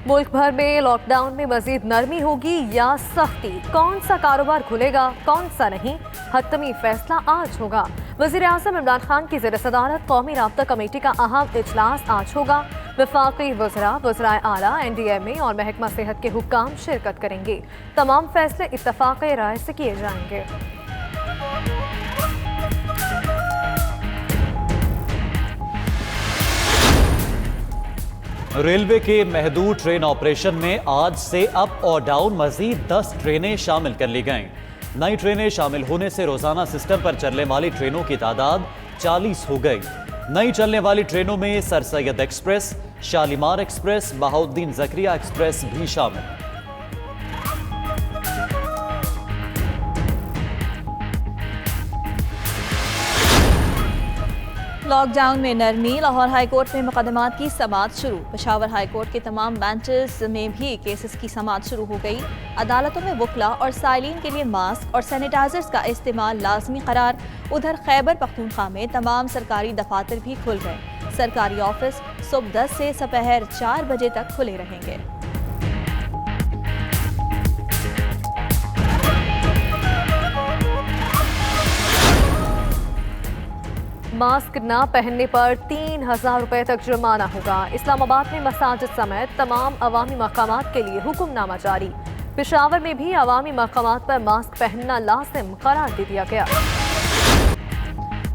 मुल्क भर में लॉकडाउन में मजीद नरमी होगी या सख्ती, कौन सा कारोबार खुलेगा कौन सा नहीं, हतमी फैसला आज होगा। वज़ीर-ए-आज़म इमरान खान की ज़ेर सदारत कौमी राब्ता कमेटी का अहम इजलास आज होगा। वफाकी वज़रा, वज़राए आला, NDMA और महकमा सेहत के हुक्काम शिरकत करेंगे। तमाम फैसले इत्तफाक़ राय से किए जाएंगे। रेलवे के महदूद ट्रेन ऑपरेशन में आज से अप और डाउन मजीद 10 ट्रेनें शामिल कर ली गईं। नई ट्रेनें शामिल होने से रोजाना सिस्टम पर चलने वाली ट्रेनों की तादाद 40 हो गई। नई चलने वाली ट्रेनों में sir Syed express, Shalimar express, Bahauddin Zakaria express भी शामिल। लॉकडाउन में नरमी, लाहौर हाई कोर्ट में मुकदमात की समाअत शुरू। पेशावर हाई कोर्ट के तमाम बेंचेस में भी केसेस की समाअत शुरू हो गई। अदालतों में वकला और साइलिन के लिए मास्क और सैनिटाइजर्स का इस्तेमाल लाजमी करार। उधर खैबर पख्तूनख्वा में तमाम सरकारी दफातर भी खुल गए। सरकारी ऑफिस सुबह 10 से दोपहर 4 बजे तक खुले रहेंगे। मास्क न पहनने पर 3000 रुपए तक जुर्माना होगा। इस्लामाबाद में मसाजिद समेत तमाम अवामी मकामात के लिए हुक्मनामा जारी। पेशावर में भी अवामी मकामात पर मास्क पहनना लाजिम करार दे दिया गया।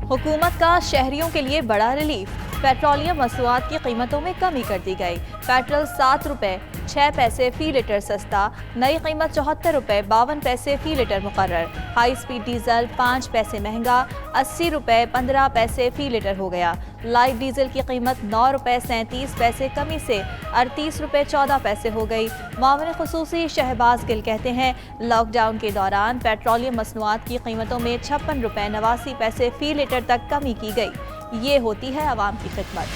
हुकूमत का शहरियों के लिए बड़ा रिलीफ। पेट्रोलियम मसनूआत की कीमतों में कमी कर दी गई। पेट्रोल 7 रुपए 6 पैसे फी लीटर सस्ता, नई कीमत 74 रुपए 52 पैसे फी लीटर मुकर्रर। हाई स्पीड डीजल 5 पैसे महंगा, 80 रुपए 15 पैसे फी लीटर हो गया। लाइट डीजल की कीमत 9 रुपए 37 पैसे कमी से 38 रुपए 14 पैसे हो गई। मामले खुसूसी शहबाज गिल कहते हैं, लॉकडाउन के दौरान पेट्रोलियम मसनूआत की कीमतों में 56 रुपए 89 पैसे फी लीटर तक कमी की गई। ये होती है आवाम की खिदमत।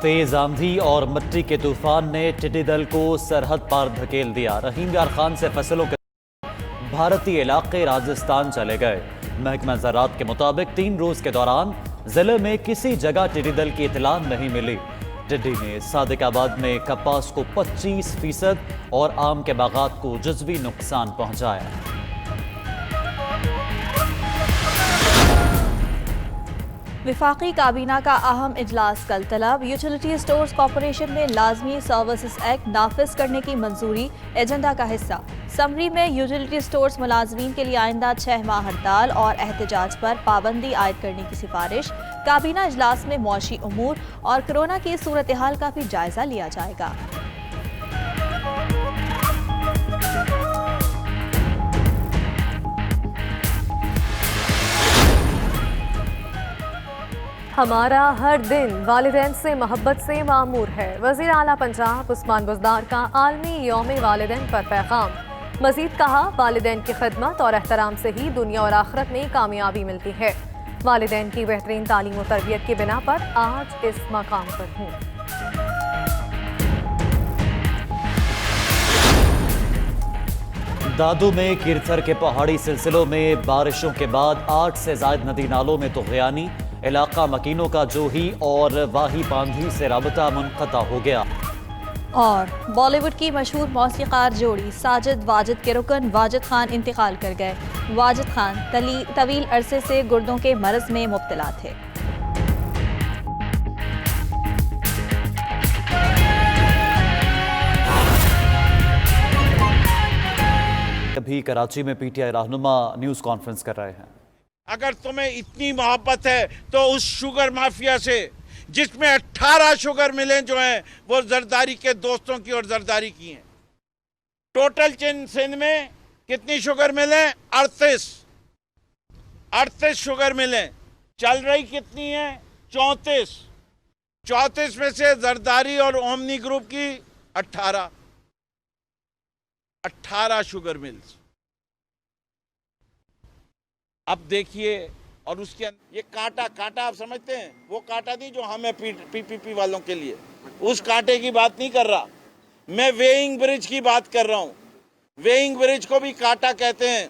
तेज आंधी और मिट्टी के तूफान ने टिड्डी दल को सरहद पार धकेल दिया। रहीम यार खान से फसलों के भारतीय इलाके राजस्थान चले गए। महकमा ज़राअत के मुताबिक 3 रोज के दौरान जिले में किसी जगह टिड्डी दल की इतला नहीं मिली। टिड्डी ने सादिकाबाद में कपास को 25% और आम के बागात को जुज़वी नुकसान पहुंचाया। विफाकी काबीना का अहम इजलास कल तलब। यूटिलिटी स्टोर्स कॉरपोरेशन में लाजमी सर्विसेज एक्ट नाफिज करने की मंजूरी एजेंडा का हिस्सा। समरी में यूटिलिटी स्टोर्स मुलाजमीन के लिए आइंदा 6 माह हड़ताल और एहतजाज पर पाबंदी आयद करने की सिफारिश। काबीना इजलास में मुआशी उमूर और कोरोना की सूरत हाल का भी जायजा लिया जाएगा। हमारा हर दिन वालिदैन से मोहब्बत से मामूर है। वज़ीर आला पंजाब उस्मान बुज़दार का आलमी यौम वालिदैन पर पैगाम। मजीद कहा, वालिदैन की खिदमत और एहतराम से ही दुनिया और आखिरत में कामयाबी मिलती है। वालिदैन की बेहतरीन तालीम और तरबियत की बिना पर आज इस मकाम पर हूँ। दादू में कीरथर के पहाड़ी सिलसिलों में बारिशों के बाद 8 से ज़ायद नदी नालों में तुग़यानी। इलाका मकीनों का जोही और वाही पांधी से राबता मुनक़ता हो गया। और बॉलीवुड की मशहूर मौसीक़ार जोड़ी साजिद वाजिद के रुकन वाजिद खान इंतकाल कर गए। वाजिद खान तवील अरसे से गुर्दों के मरज में मुब्तला थे। अभी कराची में PTI रहनुमा न्यूज़ कॉन्फ्रेंस कर रहे हैं। अगर तुम्हें इतनी मोहब्बत है तो उस शुगर माफिया से, जिसमें 18 शुगर मिलें जो हैं वो जरदारी के दोस्तों की और जरदारी की हैं। टोटल सिंध में कितनी शुगर मिलें? 38 शुगर मिलें। चल रही कितनी है? 34 में से जरदारी और ओमनी ग्रुप की 18 शुगर मिल्स। अब देखिए, और उसके ये कांटा आप समझते हैं, वो कांटा नहीं जो हमें PPP वालों के लिए, उस कांटे की बात नहीं कर रहा मैं, वेइंग ब्रिज की बात कर रहा हूं। वेइंग ब्रिज को भी कांटा कहते हैं।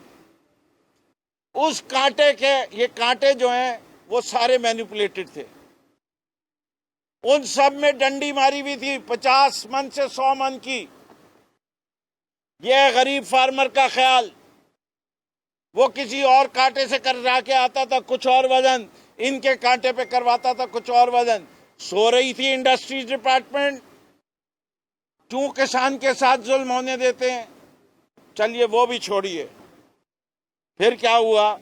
उस कांटे के, ये कांटे जो हैं वो सारे मैनिपुलेटेड थे। उन सब में डंडी मारी हुई थी 50 मन से 100 मन की। यह गरीब फार्मर का ख्याल, वो किसी और कांटे से करवा के आता था कुछ और वजन, इनके कांटे पे करवाता था कुछ और वजन। सो रही थी इंडस्ट्रीज डिपार्टमेंट, क्यों किसान के साथ जुल्म होने देते हैं। चलिए वो भी छोड़िए, फिर क्या हुआ,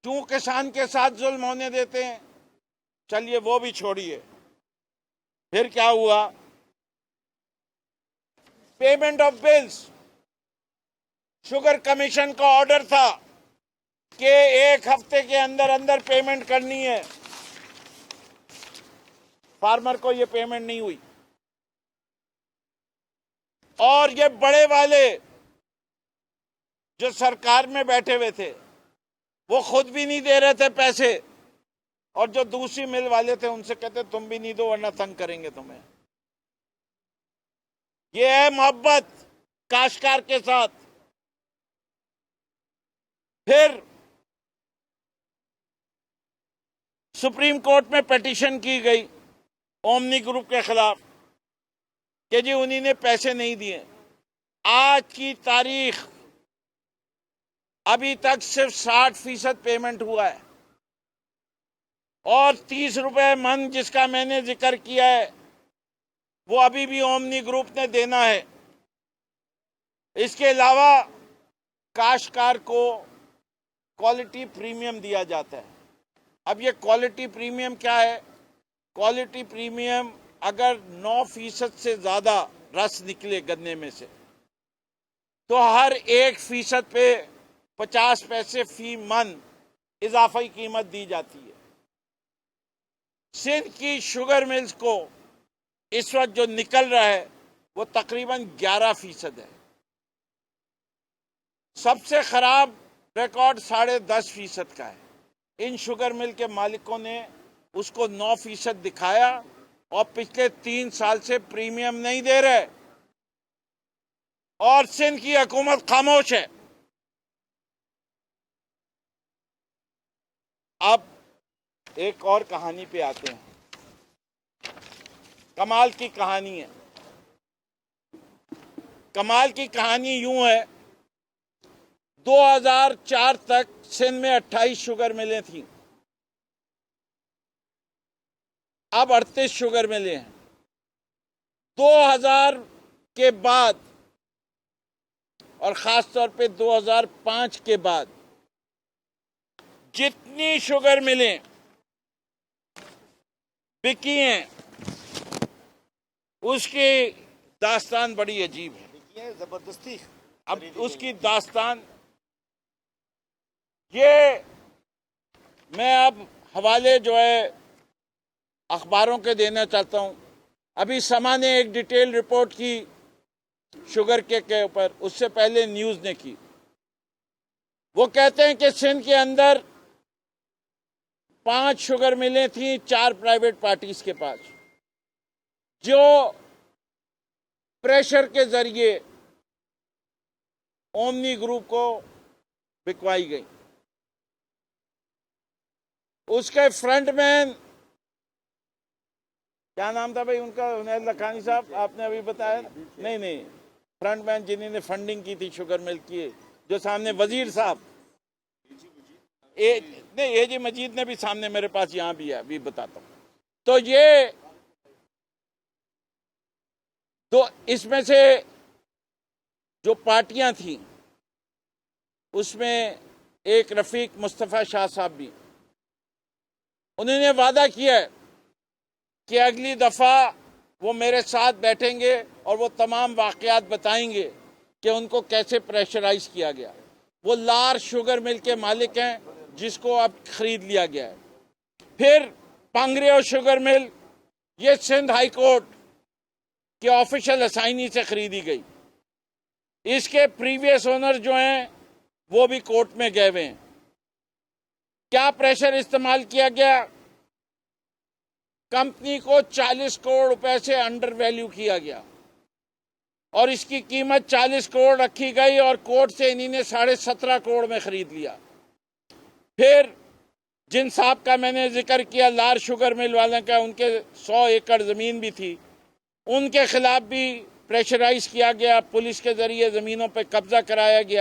क्यों किसान के साथ जुल्म होने देते हैं। चलिए वो भी छोड़िए, फिर क्या हुआ, payment of bills. Sugar commission का ऑर्डर था कि 1 हफ्ते के अंदर अंदर पेमेंट करनी है, फार्मर को ये पेमेंट नहीं हुई। और ये बड़े वाले जो सरकार में बैठे हुए थे वो खुद भी नहीं दे रहे थे पैसे, और जो दूसरी मिल वाले थे उनसे कहते तुम भी नहीं दो वरना तंग करेंगे तुम्हें। ये है मोहब्बत काश्तकार के साथ। फिर सुप्रीम कोर्ट में पिटीशन की गई ओमनी ग्रुप के खिलाफ कि जी उन्हीं ने पैसे नहीं दिए। आज की तारीख अभी तक सिर्फ 60% पेमेंट हुआ है, और 30 रुपए मन जिसका मैंने जिक्र किया है वो अभी भी ओमनी ग्रुप ने देना है। इसके अलावा काश्तकार को क्वालिटी प्रीमियम दिया जाता है। अब ये क्वालिटी प्रीमियम क्या है, क्वालिटी प्रीमियम अगर 9% से ज्यादा रस निकले गन्ने में से तो हर 1% पे 50 पैसे फी मन इजाफी कीमत दी जाती है। सिंध की शुगर मिल्स को इस वक्त जो निकल रहा है वो तकरीबन 11% है। सबसे खराब रिकॉर्ड 10.5% का है। इन शुगर मिल के मालिकों ने उसको 9% दिखाया और पिछले 3 साल से प्रीमियम नहीं दे रहे, और सिंध की हुकूमत खामोश है। अब एक और कहानी पे आते हैं। कमाल की कहानी है। कमाल की कहानी यूं है, 2004 तक सिंध में 28 शुगर मिलें थी, अब 38 शुगर मिले हैं। 2000 के बाद और खासतौर पे 2005 के बाद जितनी शुगर मिलें बिकी हैं, उसकी दास्तान बड़ी अजीब है। जबरदस्ती अब उसकी दास्तान ये मैं अब हवाले जो है अखबारों के देना चाहता हूं। अभी समा ने एक डिटेल रिपोर्ट की शुगर के ऊपर, उससे पहले न्यूज ने की। वो कहते हैं कि सिंध के अंदर 5 शुगर मिलें थी 4 प्राइवेट पार्टीज के पास, जो प्रेशर के जरिए ओमनी ग्रुप को बिकवाई गई। उसके फ्रंटमैन, क्या नाम था भाई उनका, हुनैर लखानी साहब आपने अभी बताया। नहीं, फ्रंटमैन जिन्होंने फंडिंग की थी शुगर मिल की, जो सामने वजीर साहब, नहीं एजी मजीद ने भी सामने मेरे पास यहां भी है, अभी बताता हूं। तो ये तो इसमें से जो पार्टियां थी उसमें एक रफीक मुस्तफ़ा शाह साहब भी, उन्होंने वादा किया है कि अगली दफा वो मेरे साथ बैठेंगे और वो तमाम वाकयात बताएंगे कि उनको कैसे प्रेशराइज किया गया। वो लार शुगर मिल के मालिक हैं जिसको अब खरीद लिया गया है। फिर पांगरेव शुगर मिल, ये सिंध हाई कोर्ट के ऑफिशियल असाइनी से खरीदी गई। इसके प्रीवियस ओनर जो हैं वो भी कोर्ट में गए हुए हैं। क्या प्रेशर इस्तेमाल किया गया, कंपनी को 40 करोड़ रुपए से अंडर वैल्यू किया गया और इसकी कीमत 40 करोड़ रखी गई और कोर्ट से इन्हीं ने 17.5 करोड़ में खरीद लिया। फिर जिन साहब का मैंने जिक्र किया लार शुगर मिल वालों का, उनके 100 एकड़ ज़मीन भी थी, उनके खिलाफ भी प्रेशराइज किया गया, पुलिस के जरिए ज़मीनों पर कब्जा कराया गया।